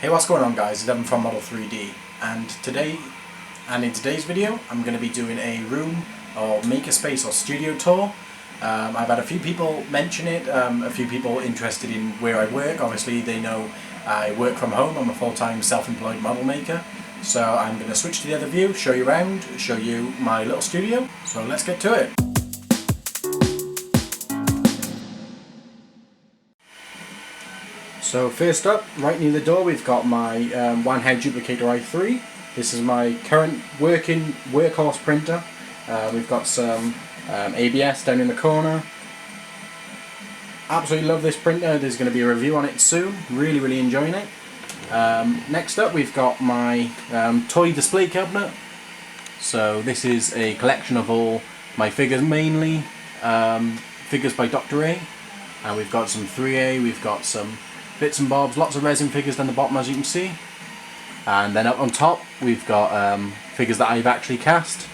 Hey, what's going on guys, it's Evan from Model3D, and in today's video I'm going to be doing a room or Makerspace or studio tour. I've had a few people mention it, a few people interested in where I work. Obviously they know I work from home, I'm a full-time self-employed model maker. So I'm going to switch to the other view, show you around, show you my little studio. So let's get to it. So first up, right near the door, we've got my One Head Duplicator i3. This is my current working workhorse printer. We've got some ABS down in the corner. Absolutely love this printer. There's going to be a review on it soon. Really enjoying it. Next up, we've got my toy display cabinet. So this is a collection of all my figures, mainly figures by Dr. A. And we've got some 3A, we've got some bits and bobs, lots of resin figures down the bottom as you can see. And then up on top we've got figures that I've actually cast.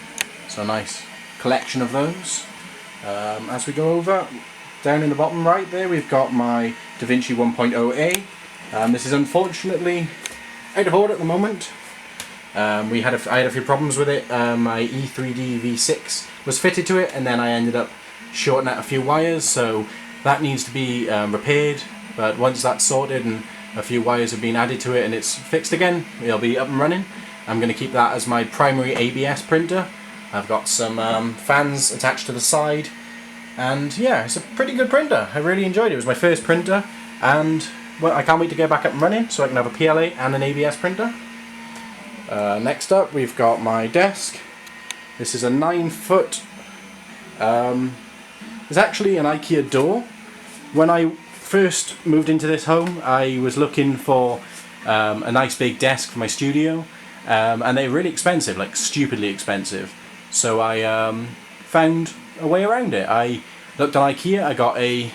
So a nice collection of those. As we go over, down in the bottom right there we've got my DaVinci 1.0A. This is unfortunately out of order at the moment. I had a few problems with it. My E3D V6 was fitted to it and then I ended up shorting out a few wires, so that needs to be repaired. But once that's sorted and a few wires have been added to it and it's fixed again, it'll be up and running. I'm going to keep that as my primary ABS printer. I've got some fans attached to the side, and yeah, it's a pretty good printer. I really enjoyed it. It was my first printer, and well, I can't wait to get back up and running so I can have a PLA and an ABS printer. Next up we've got my desk. This is a 9-foot, it's actually an IKEA door. When I first moved into this home I was looking for a nice big desk for my studio, and they're really expensive, like stupidly expensive. So I found a way around it. I looked on IKEA, I got a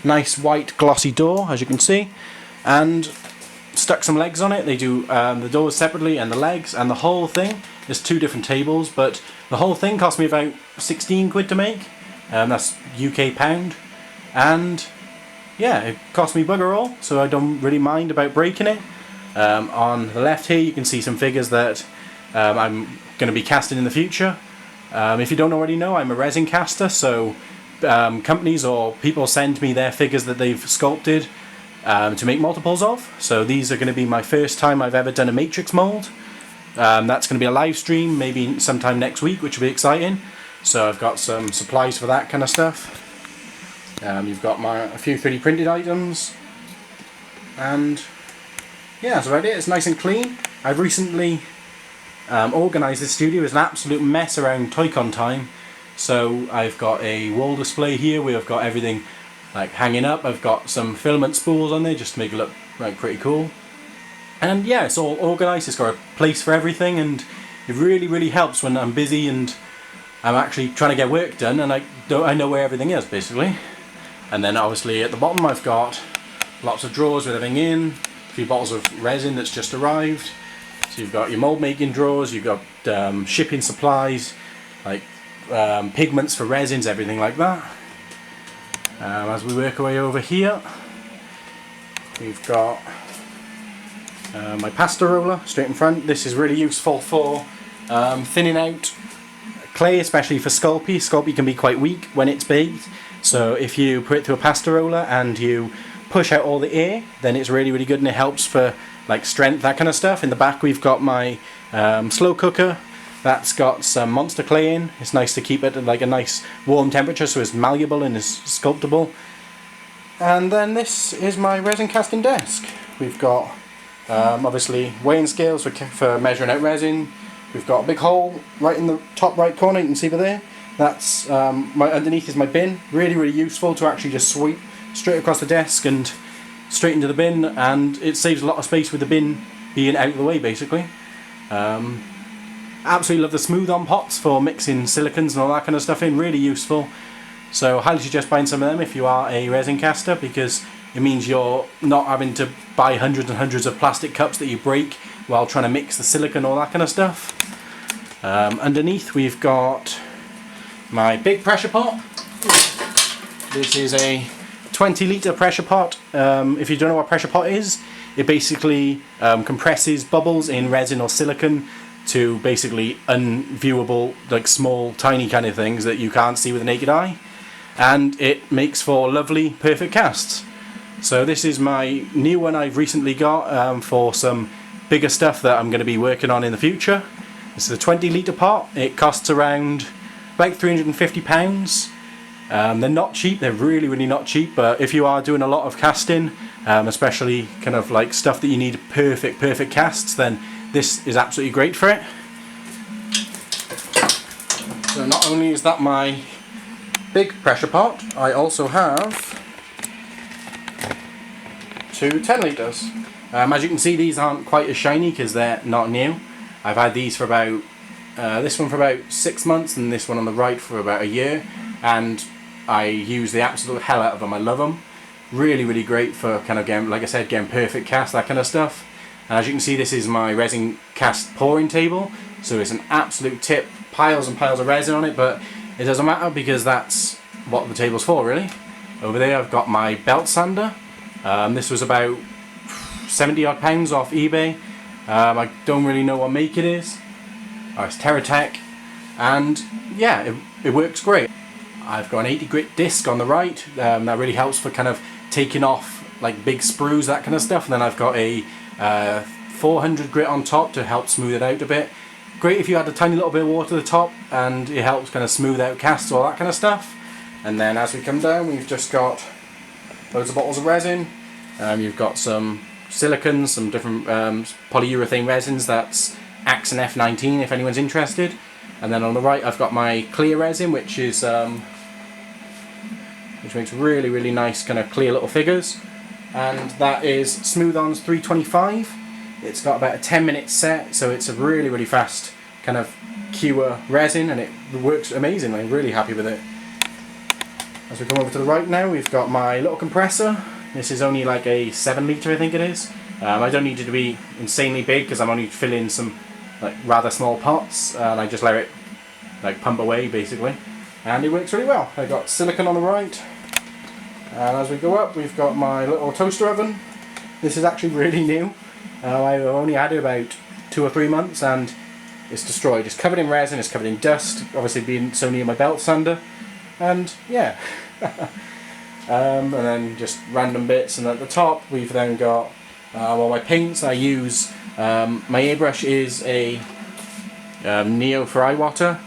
nice white glossy door as you can see, and stuck some legs on it. They do the doors separately and the legs, and the whole thing, there's two different tables, but the whole thing cost me about 16 quid to make. That's UK pound, and yeah, it cost me bugger all, so I don't really mind about breaking it. On the left here you can see some figures that I'm going to be casting in the future. If you don't already know, I'm a resin caster, so companies or people send me their figures that they've sculpted to make multiples of. So these are going to be my first time I've ever done a matrix mold. That's going to be a live stream maybe sometime next week, which will be exciting. So I've got some supplies for that kind of stuff. You've got a few 3D printed items, and yeah, that's about it. It's nice and clean. I've recently organised this studio. It's an absolute mess around Toy-Con time. So I've got a wall display here where I've got everything like hanging up. I've got some filament spools on there just to make it look like pretty cool. And yeah, it's all organised. It's got a place for everything, and it really helps when I'm busy and I'm actually trying to get work done and I know where everything is basically. And then obviously at the bottom I've got lots of drawers with everything in, a few bottles of resin that's just arrived. So you've got your mold making drawers, you've got shipping supplies, like pigments for resins, everything like that. As we work our way over here, we've got my pasta roller straight in front. This is really useful for thinning out clay, especially for Sculpey. Sculpey can be quite weak when it's baked. So if you put it through a pasta roller and you push out all the air, then it's really good, and it helps for like strength, that kind of stuff. In the back we've got my slow cooker. That's got some monster clay in. It's nice to keep it at like a nice warm temperature so it's malleable and is sculptable. And then this is my resin casting desk. We've got obviously weighing scales for measuring out resin. We've got a big hole right in the top right corner, you can see over there. That's underneath is my bin. Really useful to actually just sweep straight across the desk and straight into the bin, and it saves a lot of space with the bin being out of the way basically. Absolutely love the smooth on pots for mixing silicons and all that kind of stuff in, really useful. So highly suggest buying some of them if you are a resin caster, because it means you're not having to buy hundreds and hundreds of plastic cups that you break while trying to mix the silicon, all that kind of stuff. Underneath we've got my big pressure pot. This is a 20 litre pressure pot. If you don't know what pressure pot is, It basically compresses bubbles in resin or silicon to basically unviewable, like small, tiny kind of things that you can't see with the naked eye, and it makes for lovely, perfect casts. So this is my new one I've recently got for some bigger stuff that I'm going to be working on in the future. This is a 20-litre pot. It costs around about £350. They're not cheap, they're really not cheap, but if you are doing a lot of casting, especially kind of like stuff that you need perfect casts, then this is absolutely great for it. So not only is that my big pressure pot, I also have 2 10 litres. As you can see, these aren't quite as shiny because they're not new. I've had these for about, this one for about 6 months and this one on the right for about a year, and I use the absolute hell out of them. I love them. Really great for kind of getting, like I said, getting perfect cast, that kind of stuff. And as you can see, this is my resin cast pouring table, so it's an absolute tip, piles and piles of resin on it, but it doesn't matter because that's what the table's for, really. Over there I've got my belt sander. This was about 70 odd pounds off eBay. I don't really know what make it is. It's Teratech, and yeah, it works great. I've got an 80 grit disc on the right, that really helps for kind of taking off like big sprues, that kind of stuff, and then I've got a 400 grit on top to help smooth it out a bit. Great if you add a tiny little bit of water at the top, and it helps kind of smooth out casts, all that kind of stuff. And then as we come down, we've just got loads of bottles of resin. You've got some silicons, some different polyurethane resins, that's Axe and F19 if anyone's interested. And then on the right I've got my clear resin, which is which makes really nice kind of clear little figures, and that is Smooth-On's 325. It's got about a 10-minute set, so it's a really fast kind of cure resin, and it works amazingly. I'm really happy with it. As we come over to the right now, we've got my little compressor. This is only like a 7 litre, I think it is. I don't need it to be insanely big because I'm only filling some like rather small pots, and I just let it like pump away basically, and it works really well. I've got silicone on the right, and as we go up we've got my little toaster oven. This is actually really new. I've only had it about 2 or 3 months and it's destroyed. It's covered in resin, it's covered in dust, obviously being so near my belt sander, and yeah. And then just random bits, and at the top we've then got all my paints. I use my airbrush is a Neo for eye water.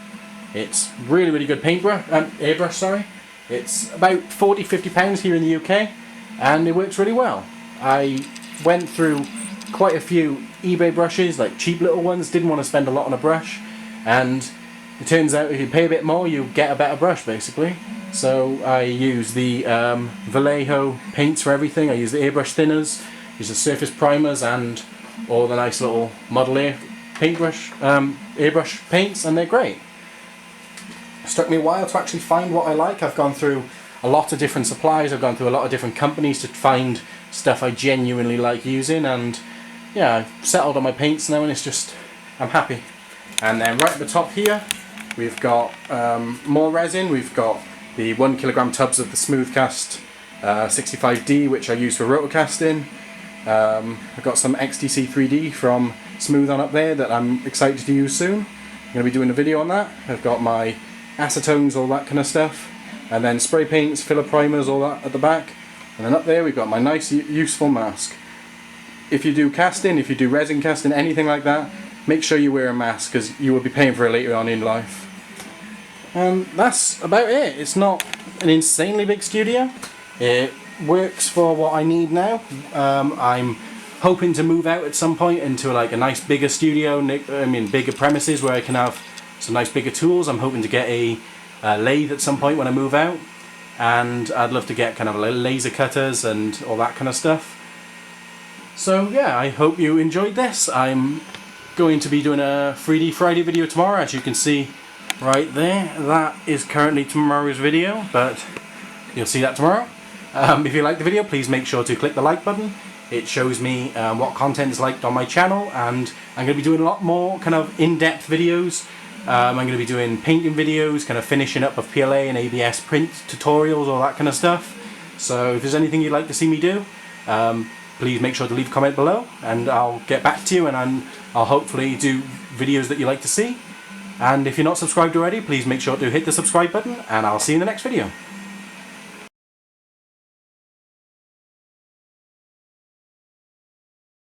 It's really good paintbrush, airbrush, sorry. It's about £40–50 here in the UK, and it works really well. I went through quite a few eBay brushes, like cheap little ones, didn't want to spend a lot on a brush, and it turns out if you pay a bit more you get a better brush basically. So I use the Vallejo paints for everything. I use the airbrush thinners, use the surface primers, and all the nice little Model A paintbrush, airbrush paints, and they're great. It took me a while to actually find what I like. I've gone through a lot of different suppliers, I've gone through a lot of different companies to find stuff I genuinely like using, and yeah, I've settled on my paints now, and it's just, I'm happy. And then right at the top here we've got more resin. We've got the 1 kilogram tubs of the Smoothcast 65D, which I use for rotocasting. I've got some XTC 3D from Smooth-On up there that I'm excited to use soon. I'm going to be doing a video on that. I've got my acetones, all that kind of stuff, and then spray paints, filler primers, all that at the back. And then up there we've got my nice useful mask. If you do casting, if you do resin casting, anything like that, make sure you wear a mask because you will be paying for it later on in life. And that's about it. It's not an insanely big studio. It works for what I need now. I'm hoping to move out at some point into like a nice bigger studio, I mean bigger premises where I can have some nice bigger tools. I'm hoping to get a lathe at some point when I move out, and I'd love to get kind of laser cutters and all that kind of stuff. So yeah, I hope you enjoyed this. I'm going to be doing a 3D Friday video tomorrow, as you can see right there. That is currently tomorrow's video, but you'll see that tomorrow. If you like the video, please make sure to click the like button. It shows me what content is liked on my channel, and I'm going to be doing a lot more kind of in-depth videos. I'm going to be doing painting videos, kind of finishing up of PLA and ABS print tutorials, all that kind of stuff. So if there's anything you'd like to see me do, please make sure to leave a comment below, and I'll get back to you, and I'll hopefully do videos that you like to see. And if you're not subscribed already, please make sure to hit the subscribe button, and I'll see you in the next video.